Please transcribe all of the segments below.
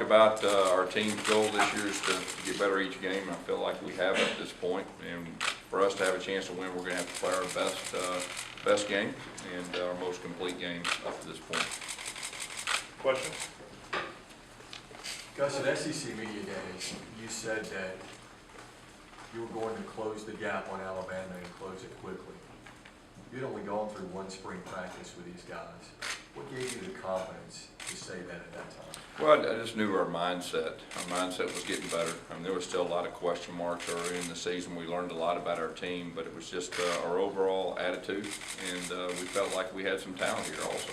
about our team's goal this year is to get better each game. I feel like we have at this point, and for us to have a chance to win, we're going to have to play our best game and our most complete game up to this point. Questions? Gus, at SEC Media Days, you said that you were going to close the gap on Alabama and close it quickly. You'd only gone through one spring practice with these guys. What gave you the confidence to say that at that time? Well, I just knew our mindset was getting better. I mean, there was still a lot of question marks early in the season. We learned a lot about our team, but it was just our overall attitude, and we felt like we had some talent here also.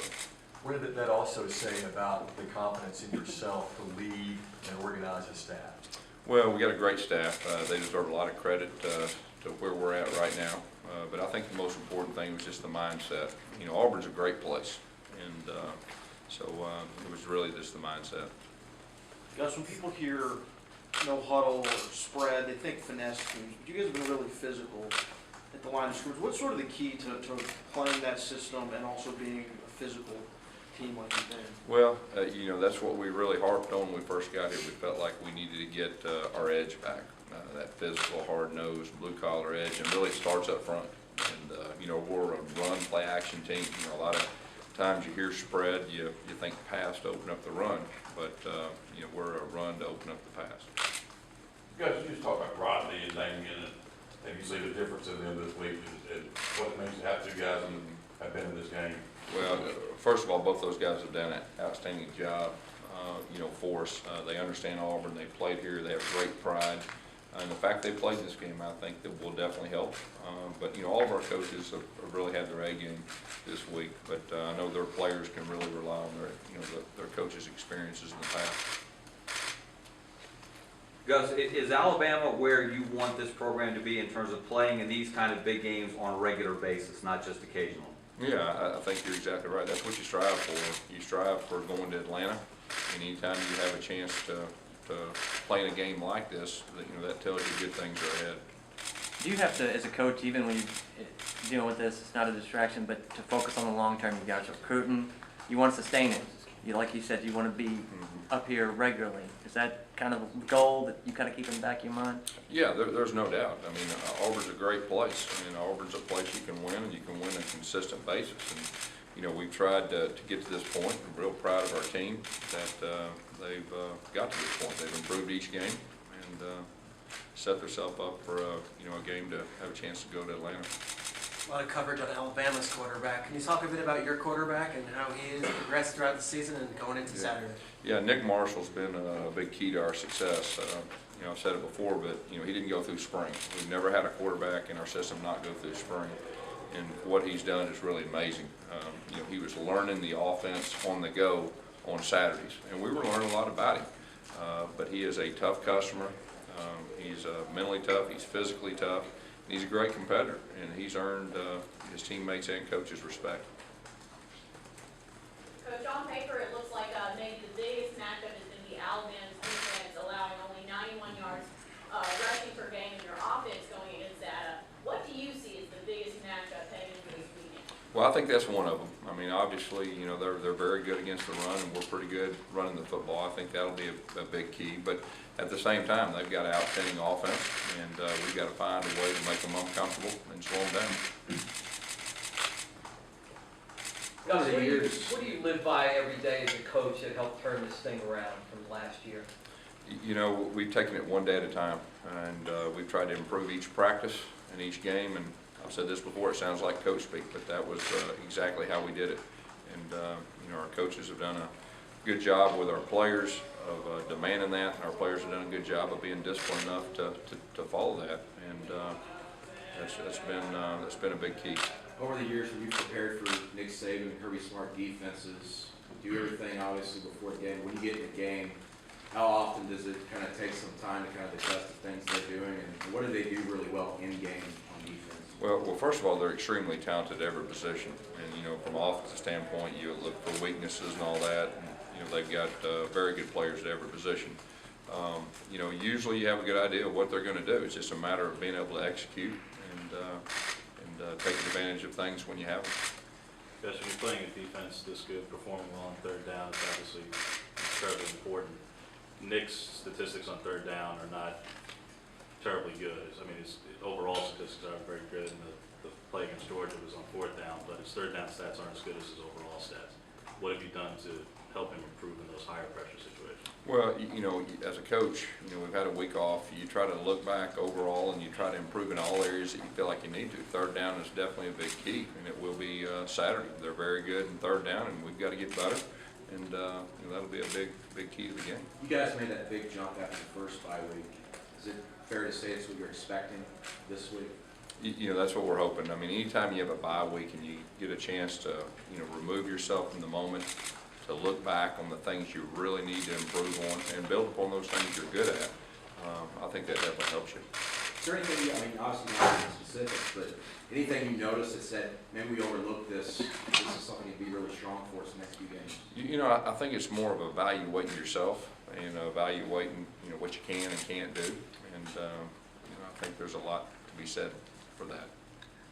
What did that also say about the confidence in yourself to lead and organize a staff? Well, we got a great staff. They deserve a lot of credit to where we're at right now. But I think the most important thing was just the mindset. You know, Auburn's a great place, and so it was really just the mindset. Gus, when people hear no huddle or spread, they think finesse teams. But you guys have been really physical at the line of scrimmage. What's sort of the key to playing that system and also being a physical team like you've been? Well, you know, that's what we really harped on when we first got here. We felt like we needed to get our edge back, that physical, hard-nosed, blue-collar edge, and really it starts up front. And, you know, we're a run, play, action team. You know, a lot of times you hear spread, you think pass to open up the run, but, you know, we're a run to open up the pass. Guys, you just talk about Rodney and Damien, and you see the difference in them this week, and what it means to have two guys that have been in this game. Well, first of all, both those guys have done an outstanding job, you know, for us. They understand Auburn. They played here. They have great pride. And the fact they played this game, I think that will definitely help. But, you know, all of our coaches have really had their A game this week. But I know their players can really rely on their, you know, their coaches' experiences in the past. Gus, is Alabama where you want this program to be in terms of playing in these kind of big games on a regular basis, not just occasional? Yeah, I think you're exactly right. That's what you strive for. You strive for going to Atlanta, and anytime you have a chance to play in a game like this, you know, that tells you good things are ahead. Do you have to, as a coach, even when you're dealing with this, it's not a distraction, but to focus on the long term? You guys are recruiting, you want to sustain it. You, like you said, you want to be up here regularly. Is that kind of a goal that you kind of keep in the back of your mind? Yeah, there's no doubt. I mean, Auburn's a great place. I mean, Auburn's a place you can win, and you can win on a consistent basis. And you know, we've tried to get to this point. I'm real proud of our team that they've got to this point. They've improved each game and set themselves up for you know, a game to have a chance to go to Atlanta. A lot of coverage on Alabama's quarterback. Can you talk a bit about your quarterback and how he has progressed throughout the season and going into Saturday? Yeah, Nick Marshall's been a big key to our success. You know, I've said it before, but you know, he didn't go through spring. We've never had a quarterback in our system not go through spring, and what he's done is really amazing. You know, he was learning the offense on the go on Saturdays, and we were learning a lot about him. But he is a tough customer. He's mentally tough. He's physically tough. He's a great competitor, and he's earned his teammates and coaches' respect. Coach, on paper, it looks like maybe the biggest matchup is going to be Alabama's defense, allowing only 91 yards rushing per game, and your offense going against that. What do you see as the biggest matchup heading into this weekend? Well, I think that's one of them. I mean, obviously, you know, they're very good against the run, and we're pretty good running the football. I think that'll be a big key. But at the same time, they've got an outstanding offense, and we've got to find a way to make them uncomfortable and slow them down. Gus, what do you live by every day as a coach that helped turn this thing around from last year? You know, we've taken it one day at a time, and we've tried to improve each practice and each game. And I've said this before, it sounds like coach speak, but that was exactly how we did it. And you know, our coaches have done a good job with our players of demanding that, and our players have done a good job of being disciplined enough to follow that. And that's been a big key. Over the years, when you prepared for Nick Saban and Kirby Smart defenses, do everything obviously before the game. When you get in the game, how often does it kind of take some time to kind of adjust the things they're doing, and what do they do really well in game on defense? Well, first of all, they're extremely talented at every position, and you know, from an offensive standpoint, you look for weaknesses and all that. And, you know, they've got very good players at every position. You know, usually you have a good idea of what they're going to do. It's just a matter of being able to execute and taking advantage of things when you have them. Yes, when you're playing a defense this good, performing well on third down, it's obviously incredibly important. Nick's statistics on third down are not terribly good. I mean, his overall statistics aren't very good, and the play against Georgia was on fourth down, but his third down stats aren't as good as his overall stats. What have you done to help him improve in those higher pressure situations? Well, as a coach, we've had a week off. You try to look back overall and you try to improve in all areas that you feel like you need to. Third down is definitely a big key, and it will be Saturday. They're very good in third down, and we've got to get better, and that'll be a big key to the game. You guys made that big jump after the first bye week. Is it fair to say it's what you're expecting this week? That's what we're hoping. I mean, anytime you have a bye week and you get a chance to, remove yourself from the moment, to look back on the things you really need to improve on and build upon those things you're good at, I think that definitely helps you. Is there anything, I mean, obviously not in specifics, but anything you noticed that said, maybe we overlooked this, this is something to be really strong for us in the next few games? I think it's more of evaluating yourself and evaluating, what you can and can't do. And, I think there's a lot to be said for that.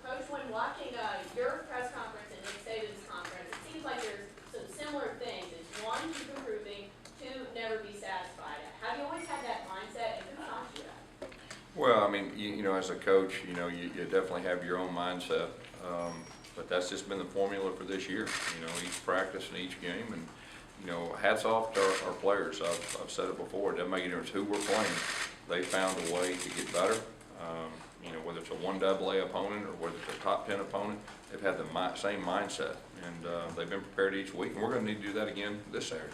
Coach, when watching your press conference and Nick Saban's conference, it seems like there's some similar things. It's one, keep improving, two, never be satisfied. Have you always had that mindset, and who taught you that? Well, I mean, as a coach, you definitely have your own mindset, but that's just been the formula for this year. Each practice and each game, and hats off to our players. I've said it before. It doesn't make any difference who we're playing. They found a way to get better. Whether it's a 1AA opponent or whether it's a top 10 opponent, they've had the same mindset, and they've been prepared each week, and we're going to need to do that again this Saturday.